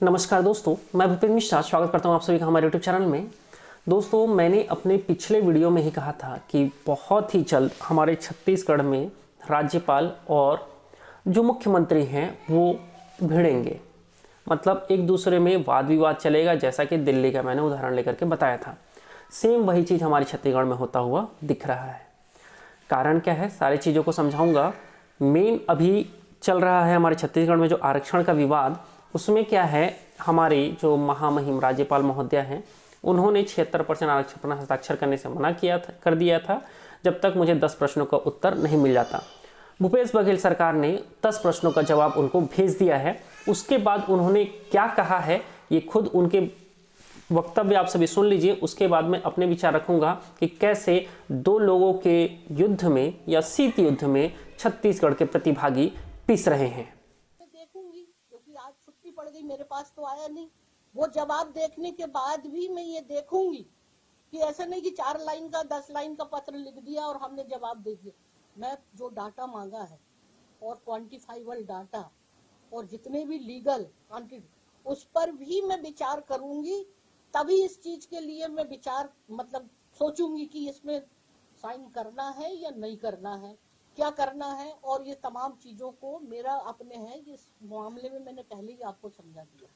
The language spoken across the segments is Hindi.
नमस्कार दोस्तों, मैं भूपेंद्र मिश्रा स्वागत करता हूं आप सभी का हमारे यूट्यूब चैनल में। दोस्तों, मैंने अपने पिछले वीडियो में ही कहा था कि बहुत ही जल्द हमारे छत्तीसगढ़ में राज्यपाल और जो मुख्यमंत्री हैं वो भिड़ेंगे, मतलब एक दूसरे में वाद विवाद चलेगा, जैसा कि दिल्ली का मैंने उदाहरण लेकर के बताया था। सेम वही चीज़ हमारे छत्तीसगढ़ में होता हुआ दिख रहा है। कारण क्या है, सारी चीज़ों को समझाऊंगा। मेन अभी चल रहा है हमारे छत्तीसगढ़ में जो आरक्षण का विवाद, उसमें क्या है, हमारे जो महामहिम राज्यपाल महोदय हैं उन्होंने 76% आरक्षण पर हस्ताक्षर करने से मना कर दिया था, जब तक मुझे 10 प्रश्नों का उत्तर नहीं मिल जाता। भूपेश बघेल सरकार ने 10 प्रश्नों का जवाब उनको भेज दिया है। उसके बाद उन्होंने क्या कहा है, ये खुद उनके वक्तव्य आप सभी सुन लीजिए। उसके बाद मैं अपने विचार रखूंगा कि कैसे दो लोगों के युद्ध में या शीत युद्ध में छत्तीसगढ़ के प्रतिभागी पिस रहे हैं। देखूंगी क्योंकि आज छुट्टी पड़ गई, मेरे पास तो आया नहीं। वो जवाब देखने के बाद भी मैं ये देखूंगी कि ऐसा नहीं कि 4 लाइन का 10 लाइन का पत्र लिख दिया और हमने जवाब दे दिया। मैं जो डाटा मांगा है और क्वांटिफाइबल डाटा और जितने भी लीगल उस पर भी मैं विचार करूंगी, तभी इस चीज के लिए मैं विचार मतलब सोचूंगी कि इसमें साइन करना है या नहीं करना है, क्या करना है। और ये तमाम चीजों को मेरा अपने है, इस मामले में मैंने पहले ही आपको समझा दिया।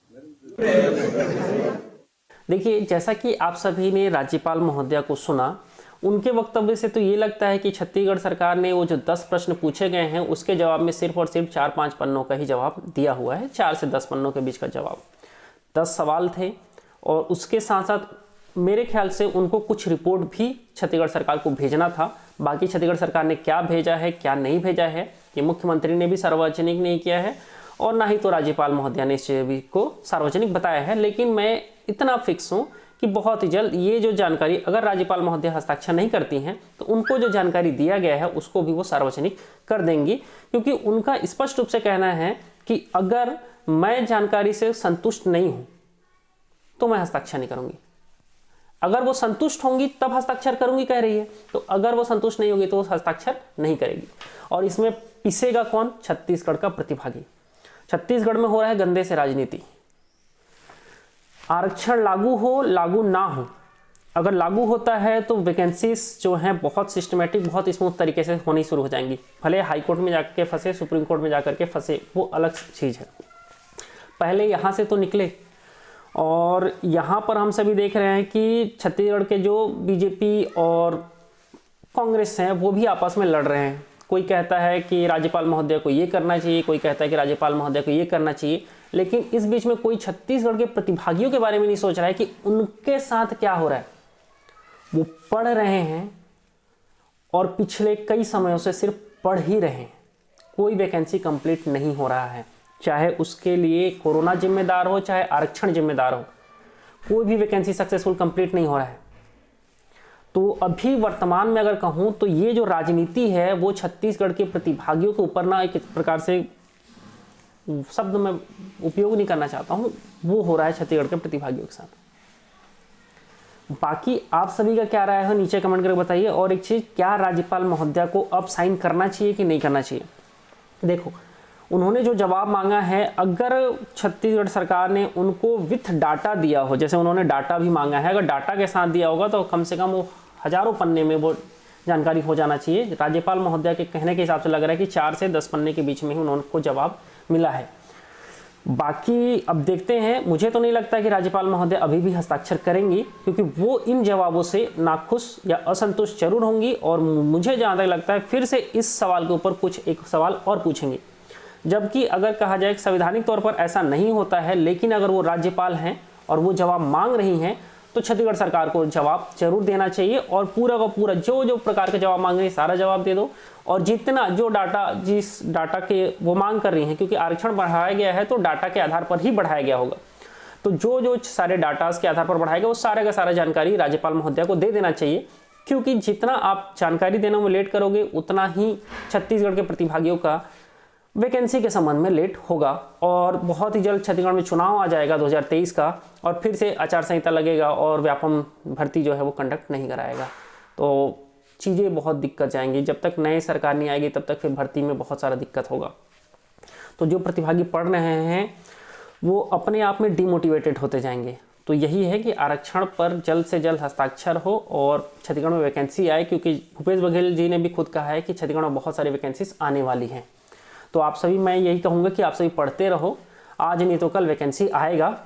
देखिए, जैसा कि आप सभी ने राज्यपाल महोदया को सुना, उनके वक्तव्य से तो ये लगता है कि छत्तीसगढ़ सरकार ने वो जो 10 प्रश्न पूछे गए हैं उसके जवाब में सिर्फ और सिर्फ 4-5 पन्नों का ही जवाब दिया हुआ है। 4 से 10 पन्नों के बीच का जवाब। 10 सवाल थे और उसके साथ साथ मेरे ख्याल से उनको कुछ रिपोर्ट भी छत्तीसगढ़ सरकार को भेजना था। बाकी छत्तीसगढ़ सरकार ने क्या भेजा है क्या नहीं भेजा है, ये मुख्यमंत्री ने भी सार्वजनिक नहीं किया है और ना ही तो राज्यपाल महोदया ने इस चीज को सार्वजनिक बताया है। लेकिन मैं इतना फिक्स हूँ कि बहुत ही जल्द ये जो जानकारी, अगर राज्यपाल महोदया हस्ताक्षर नहीं करती हैं तो उनको जो जानकारी दिया गया है उसको भी वो सार्वजनिक कर देंगी, क्योंकि उनका स्पष्ट रूप से कहना है कि अगर मैं जानकारी से संतुष्ट नहीं हूं तो मैं हस्ताक्षर नहीं करूंगी। अगर वो संतुष्ट होंगी तब हस्ताक्षर करूंगी कह रही है, तो अगर वो संतुष्ट नहीं होगी तो वो हस्ताक्षर नहीं करेगी। और इसमें पिसेगा कौन? छत्तीसगढ़ का प्रतिभागी। छत्तीसगढ़ में हो रहा है गंदे से राजनीति। आरक्षण लागू हो लागू ना हो, अगर लागू होता है तो वैकेंसीज जो हैं बहुत सिस्टमेटिक, बहुत स्मूथ तरीके से होनी शुरू हो जाएंगी। भले हाई कोर्ट में जाकर के फंसे, सुप्रीम कोर्ट में जाकर के फंसे, वो अलग चीज़ है। पहले यहाँ से तो निकले। और यहाँ पर हम सभी देख रहे हैं कि छत्तीसगढ़ के जो बीजेपी और कांग्रेस हैं वो भी आपस में लड़ रहे हैं। कोई कहता है कि राज्यपाल महोदय को ये करना चाहिए, कोई कहता है कि राज्यपाल महोदय को ये करना चाहिए। लेकिन इस बीच में कोई छत्तीसगढ़ के प्रतिभागियों के बारे में नहीं सोच रहा है कि उनके साथ क्या हो रहा है। वो पढ़ रहे हैं और पिछले कई समयों से सिर्फ पढ़ ही रहे हैं। कोई वैकेंसी कंप्लीट नहीं हो रहा है, चाहे उसके लिए कोरोना जिम्मेदार हो चाहे आरक्षण जिम्मेदार हो, कोई भी वैकेंसी सक्सेसफुल कंप्लीट नहीं हो रहा है। तो अभी वर्तमान में अगर कहूं तो ये जो राजनीति है वो छत्तीसगढ़ के प्रतिभागियों के ऊपर ना, एक प्रकार से शब्द मैं उपयोग नहीं करना चाहता हूं, वो हो रहा है छत्तीसगढ़ के प्रतिभागियों के साथ। बाकी आप सभी का क्या राय है नीचे कमेंट करके बताइए। और एक चीज, क्या राज्यपाल महोदया को अब साइन करना चाहिए कि नहीं करना चाहिए? देखो, उन्होंने जो जवाब मांगा है, अगर छत्तीसगढ़ सरकार ने उनको विथ डाटा दिया हो, जैसे उन्होंने डाटा भी मांगा है, अगर डाटा के साथ दिया होगा तो कम से कम वो हजारों पन्ने में वो जानकारी हो जाना चाहिए। राज्यपाल महोदया के कहने के हिसाब से लग रहा है कि 4 से 10 पन्ने के बीच में ही उनको जवाब मिला है। बाकी अब देखते हैं। मुझे तो नहीं लगता कि राज्यपाल महोदय अभी भी हस्ताक्षर करेंगी, क्योंकि वो इन जवाबों से नाखुश या असंतुष्ट जरूर होंगी। और मुझे जहाँ तक लगता है फिर से इस सवाल के ऊपर कुछ एक सवाल और पूछेंगी। जबकि अगर कहा जाए कि संवैधानिक तौर पर ऐसा नहीं होता है, लेकिन अगर वो राज्यपाल हैं और वो जवाब मांग रही हैं तो छत्तीसगढ़ सरकार को जवाब जरूर देना चाहिए। और पूरा का पूरा जो प्रकार का जवाब मांग रही है सारा जवाब दे दो। और जितना जो डाटा, जिस डाटा के वो मांग कर रही हैं, क्योंकि आरक्षण बढ़ाया गया है तो डाटा के आधार पर ही बढ़ाया गया होगा, तो जो सारे डाटास के आधार पर बढ़ाया गया वो सारे का सारा जानकारी राज्यपाल महोदया को दे देना चाहिए। क्योंकि जितना आप जानकारी देने में लेट करोगे उतना ही छत्तीसगढ़ के प्रतिभागियों का वैकेंसी के संबंध में लेट होगा। और बहुत ही जल्द छत्तीसगढ़ में चुनाव आ जाएगा 2023 का, और फिर से आचार संहिता लगेगा और व्यापम भर्ती जो है वो कंडक्ट नहीं कराएगा। तो चीज़ें बहुत दिक्कत जाएंगी। जब तक नई सरकार नहीं आएगी तब तक फिर भर्ती में बहुत सारा दिक्कत होगा। तो जो प्रतिभागी पढ़ रहे हैं वो अपने आप में डिमोटिवेटेड होते जाएंगे। तो यही है कि आरक्षण पर जल्द से जल्द हस्ताक्षर हो और छत्तीसगढ़ में वैकेंसी आए, क्योंकि भूपेश बघेल जी ने भी खुद कहा है कि छत्तीसगढ़ में बहुत सारी वैकेंसीज आने वाली हैं। तो आप सभी, मैं यही कहूँगा कि आप सभी पढ़ते रहो, आज नहीं तो कल वैकेंसी आएगा।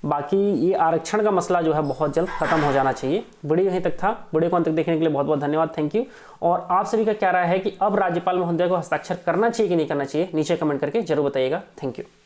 बाकी ये आरक्षण का मसला जो है बहुत जल्द खत्म हो जाना चाहिए। वीडियो यहीं तक था। वीडियो को अंत तक देखने के लिए बहुत बहुत धन्यवाद, थैंक यू। और आप सभी का क्या राय है कि अब राज्यपाल महोदय को हस्ताक्षर करना चाहिए कि नहीं करना चाहिए, नीचे कमेंट करके जरूर बताइएगा। Thank you.